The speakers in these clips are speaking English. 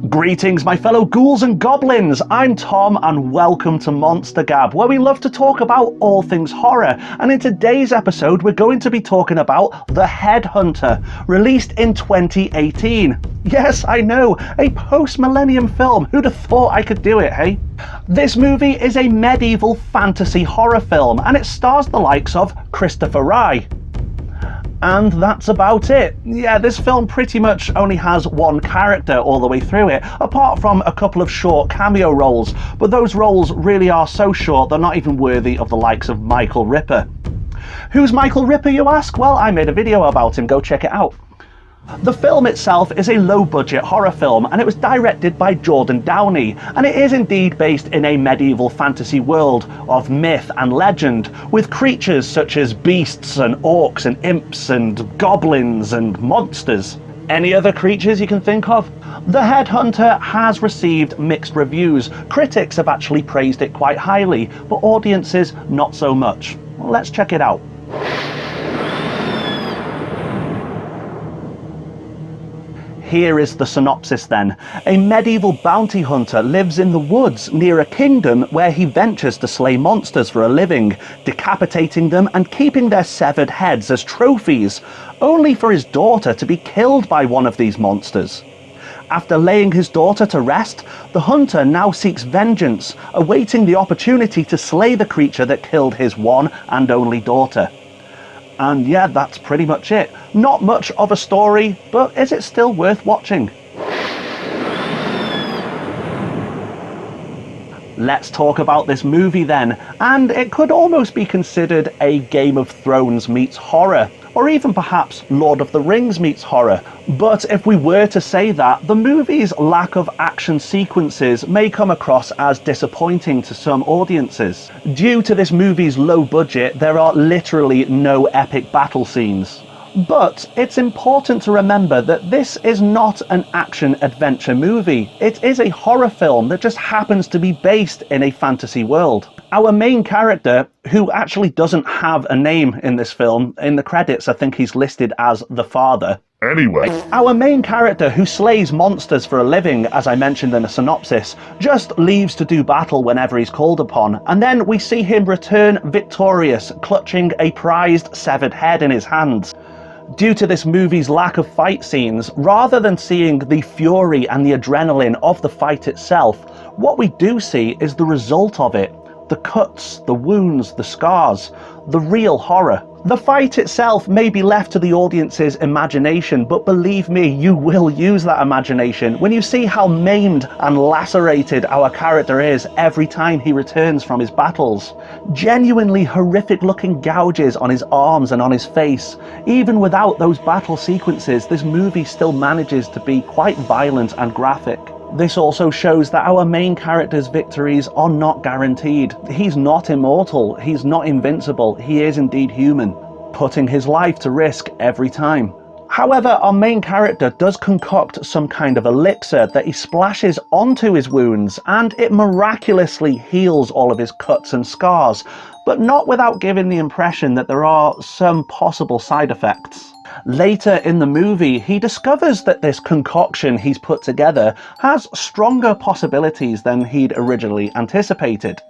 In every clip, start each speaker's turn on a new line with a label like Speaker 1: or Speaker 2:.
Speaker 1: Greetings my fellow ghouls and goblins, I'm Tom and welcome to Monster Gab, where we love to talk about all things horror, and in today's episode we're going to be talking about The Headhunter, released in 2018. Yes, I know, a post-millennium film, who'd have thought I could do it, hey? This movie is a medieval fantasy horror film and it stars the likes of Christopher Rye. And that's about it. Yeah, this film pretty much only has one character all the way through it, apart from a couple of short cameo roles, but those roles really are so short they're not even worthy of the likes of Michael Ripper. Who's Michael Ripper, you ask? Well, I made a video about him, go check it out. The film itself is a low-budget horror film and it was directed by Jordan Downey, and it is indeed based in a medieval fantasy world of myth and legend, with creatures such as beasts and orcs and imps and goblins and monsters. Any other creatures you can think of? The Headhunter has received mixed reviews. Critics have actually praised it quite highly, but audiences not so much. Well, let's check it out. Here is the synopsis then. A medieval bounty hunter lives in the woods near a kingdom where he ventures to slay monsters for a living, decapitating them and keeping their severed heads as trophies, only for his daughter to be killed by one of these monsters. After laying his daughter to rest, the hunter now seeks vengeance, awaiting the opportunity to slay the creature that killed his one and only daughter. And yeah, that's pretty much it. Not much of a story, but is it still worth watching? Let's talk about this movie then, and it could almost be considered a Game of Thrones meets horror, or even perhaps Lord of the Rings meets horror. But if we were to say that, the movie's lack of action sequences may come across as disappointing to some audiences. Due to this movie's low budget, there are literally no epic battle scenes. But it's important to remember that this is not an action-adventure movie. It is a horror film that just happens to be based in a fantasy world. Our main character, who actually doesn't have a name in this film, in the credits I think he's listed as the father.
Speaker 2: Anyway.
Speaker 1: Our main character, who slays monsters for a living, as I mentioned in the synopsis, just leaves to do battle whenever he's called upon, and then we see him return victorious, clutching a prized severed head in his hands. Due to this movie's lack of fight scenes, rather than seeing the fury and the adrenaline of the fight itself, what we do see is the result of it. The cuts, the wounds, the scars, the real horror. The fight itself may be left to the audience's imagination, but believe me, you will use that imagination when you see how maimed and lacerated our character is every time he returns from his battles. Genuinely horrific looking gouges on his arms and on his face. Even without those battle sequences, this movie still manages to be quite violent and graphic. This also shows that our main character's victories are not guaranteed. He's not immortal, he's not invincible, he is indeed human, putting his life to risk every time. However, our main character does concoct some kind of elixir that he splashes onto his wounds, and it miraculously heals all of his cuts and scars, but not without giving the impression that there are some possible side effects. Later in the movie, he discovers that this concoction he's put together has stronger possibilities than he'd originally anticipated.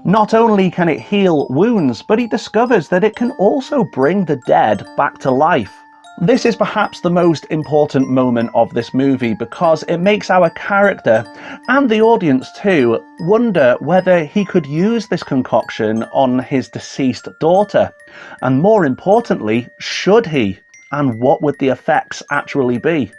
Speaker 1: Not only can it heal wounds, but he discovers that it can also bring the dead back to life. This is perhaps the most important moment of this movie because it makes our character, and the audience too, wonder whether he could use this concoction on his deceased daughter. And more importantly, should he? And what would the effects actually be?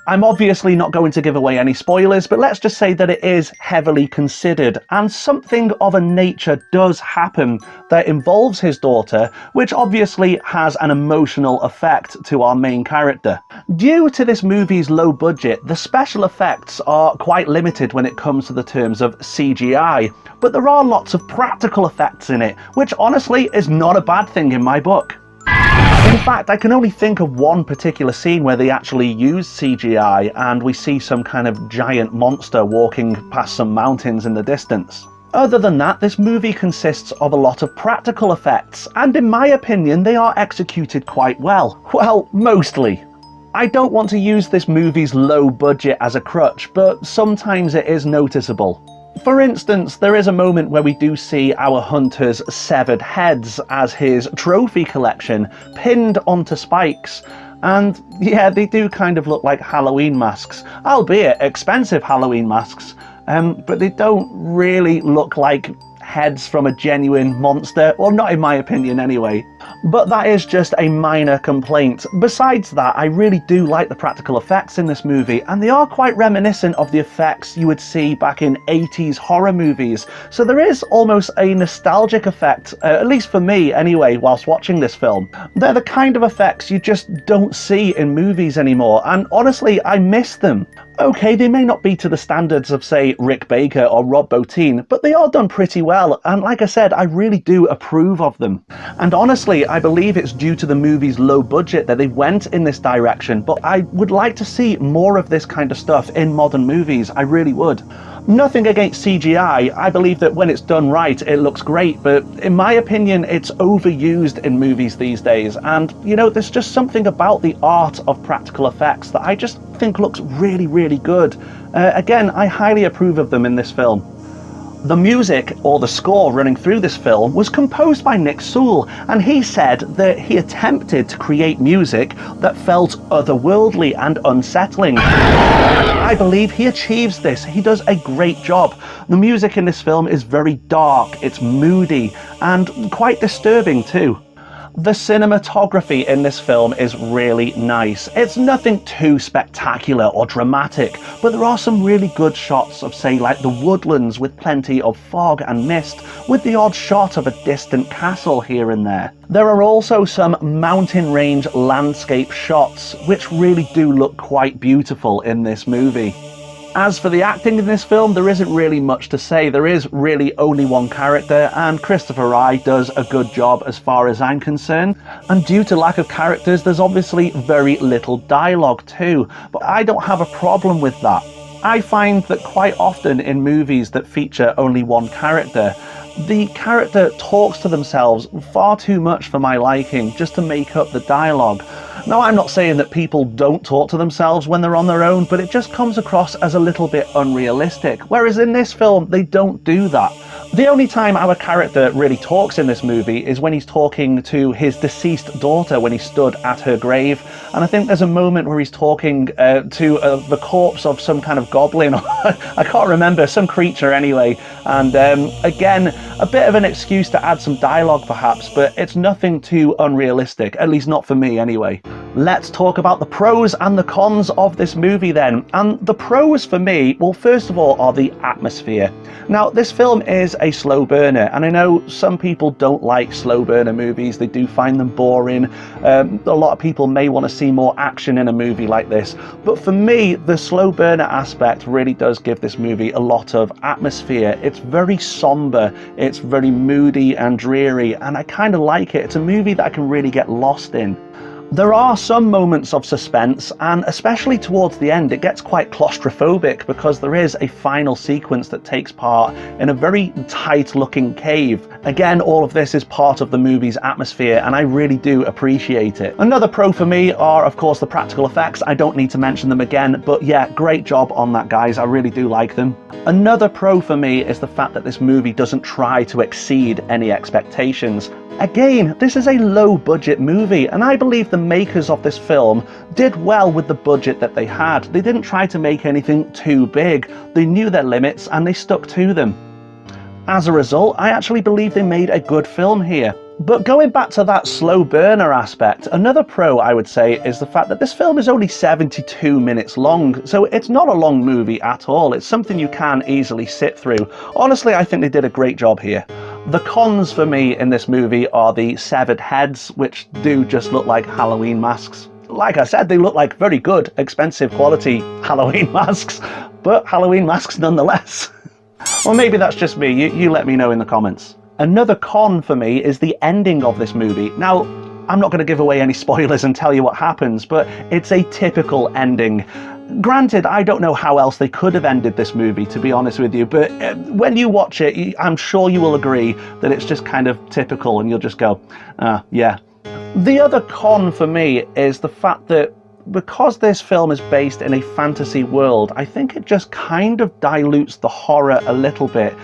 Speaker 1: I'm obviously not going to give away any spoilers, but let's just say that it is heavily considered, and something of a nature does happen that involves his daughter, which obviously has an emotional effect to our main character. Due to this movie's low budget, the special effects are quite limited when it comes to the terms of CGI, but there are lots of practical effects in it, which honestly is not a bad thing in my book. In fact, I can only think of one particular scene where they actually use CGI and we see some kind of giant monster walking past some mountains in the distance. Other than that, this movie consists of a lot of practical effects, and in my opinion, they are executed quite well. Well, mostly. I don't want to use this movie's low budget as a crutch, but sometimes it is noticeable. For instance, there is a moment where we do see our hunter's severed heads as his trophy collection pinned onto spikes. And yeah, they do kind of look like Halloween masks, albeit expensive Halloween masks, but they don't really look like heads from a genuine monster, well, not in my opinion anyway. But that is just a minor complaint. Besides that, I really do like the practical effects in this movie, and they are quite reminiscent of the effects you would see back in 80s horror movies. So there is almost a nostalgic effect, at least for me anyway, whilst watching this film. They're the kind of effects you just don't see in movies anymore, and honestly, I miss them. Okay, they may not be to the standards of, say, Rick Baker or Rob Bottin, but they are done pretty well, and like I said, I really do approve of them. And honestly, I believe it's due to the movie's low budget that they went in this direction, but I would like to see more of this kind of stuff in modern movies, I really would. Nothing against CGI, I believe that when it's done right, it looks great, but in my opinion, it's overused in movies these days, and, you know, there's just something about the art of practical effects that I just think looks really, really good. Again, I highly approve of them in this film. The music, or the score running through this film, was composed by Nick Sewell, and he said that he attempted to create music that felt otherworldly and unsettling. I believe he achieves this. He does a great job. The music in this film is very dark, it's moody, and quite disturbing too. The cinematography in this film is really nice. It's nothing too spectacular or dramatic, but there are some really good shots of, say, like the woodlands with plenty of fog and mist, with the odd shot of a distant castle here and there. There are also some mountain range landscape shots, which really do look quite beautiful in this movie. As for the acting in this film, there isn't really much to say. There is really only one character, and Christopher Rye does a good job as far as I'm concerned. And due to lack of characters, there's obviously very little dialogue too, but I don't have a problem with that. I find that quite often in movies that feature only one character, the character talks to themselves far too much for my liking, just to make up the dialogue. Now, I'm not saying that people don't talk to themselves when they're on their own, but it just comes across as a little bit unrealistic, whereas in this film, they don't do that. The only time our character really talks in this movie is when he's talking to his deceased daughter when he stood at her grave, and I think there's a moment where he's talking to the corpse of some kind of goblin, I can't remember, some creature anyway, and again, a bit of an excuse to add some dialogue perhaps, but it's nothing too unrealistic, at least not for me anyway. Let's talk about the pros and the cons of this movie then. And the pros for me, well, first of all, are the atmosphere. Now, this film is a slow burner, and I know some people don't like slow burner movies. They do find them boring. A lot of people may want to see more action in a movie like this. But for me, the slow burner aspect really does give this movie a lot of atmosphere. It's very somber, it's very moody and dreary, and I kind of like it. It's a movie that I can really get lost in. There are some moments of suspense, and especially towards the end, it gets quite claustrophobic because there is a final sequence that takes part in a very tight-looking cave. Again, all of this is part of the movie's atmosphere, and I really do appreciate it. Another pro for me are, of course, the practical effects. I don't need to mention them again, but yeah, great job on that, guys. I really do like them. Another pro for me is the fact that this movie doesn't try to exceed any expectations. Again, this is a low-budget movie, and I believe the makers of this film did well with the budget that they had. They didn't try to make anything too big. They knew their limits, and they stuck to them. As a result, I actually believe they made a good film here. But going back to that slow burner aspect, another pro I would say is the fact that this film is only 72 minutes long, so it's not a long movie at all. It's something you can easily sit through. Honestly, I think they did a great job here. The cons for me in this movie are the severed heads, which do just look like Halloween masks. Like I said, they look like very good, expensive quality Halloween masks, but Halloween masks nonetheless. Or maybe that's just me, you let me know in the comments. Another con for me is the ending of this movie. Now, I'm not going to give away any spoilers and tell you what happens, but it's a typical ending. Granted, I don't know how else they could have ended this movie, to be honest with you, but when you watch it, I'm sure you will agree that it's just kind of typical, and you'll just go, yeah. The other con for me is the fact that because this film is based in a fantasy world, I think it just kind of dilutes the horror a little bit.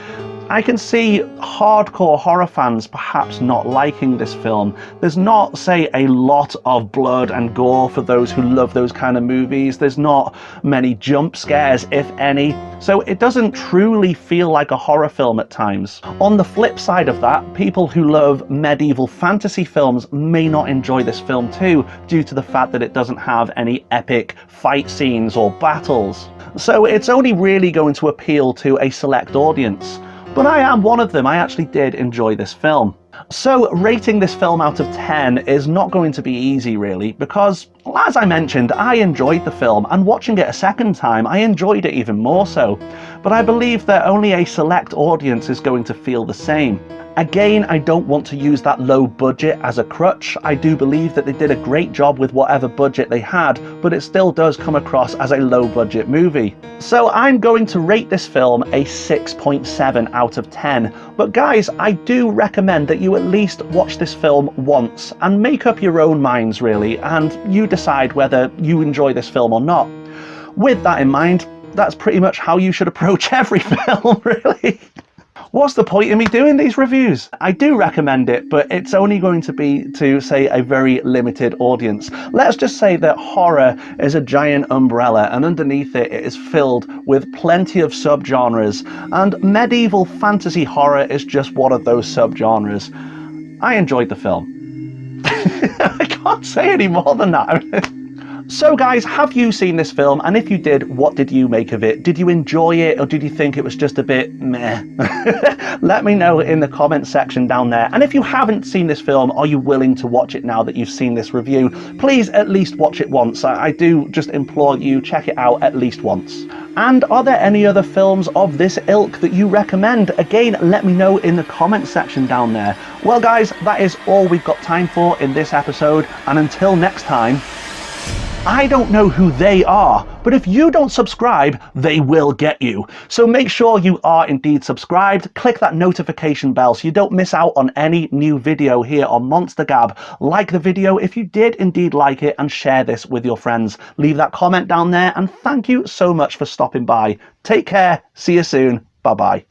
Speaker 1: I can see hardcore horror fans perhaps not liking this film. There's not, say, a lot of blood and gore for those who love those kind of movies. There's not many jump scares, if any, so it doesn't truly feel like a horror film at times. On the flip side of that, people who love medieval fantasy films may not enjoy this film too, due to the fact that it doesn't have any epic fight scenes or battles. So it's only really going to appeal to a select audience. But I am one of them. I actually did enjoy this film. So rating this film out of 10 is not going to be easy really, because as I mentioned, I enjoyed the film, and watching it a second time I enjoyed it even more so. But I believe that only a select audience is going to feel the same. Again, I don't want to use that low budget as a crutch. I do believe that they did a great job with whatever budget they had, but it still does come across as a low budget movie. So I'm going to rate this film a 6.7 out of 10. But guys, I do recommend that you at least watch this film once and make up your own minds really, and you decide whether you enjoy this film or not. With that in mind, that's pretty much how you should approach every film really. What's the point in me doing these reviews? I do recommend it, but it's only going to be to, say, a very limited audience. Let's just say that horror is a giant umbrella, and underneath it, it is filled with plenty of subgenres, and medieval fantasy horror is just one of those subgenres. I enjoyed the film. I can't say any more than that. So guys, have you seen this film? And if you did, what did you make of it? Did you enjoy it, or did you think it was just a bit meh? Let me know in the comment section down there. And if you haven't seen this film, are you willing to watch it now that you've seen this review? Please at least watch it once. I do just implore you, check it out at least once. And are there any other films of this ilk that you recommend? Again, let me know in the comment section down there. Well guys, that is all we've got time for in this episode, and until next time, I don't know who they are, but if you don't subscribe, they will get you. So make sure you are indeed subscribed. Click that notification bell so you don't miss out on any new video here on Monster Gab. Like the video if you did indeed like it, and share this with your friends. Leave that comment down there, and thank you so much for stopping by. Take care. See you soon. Bye bye.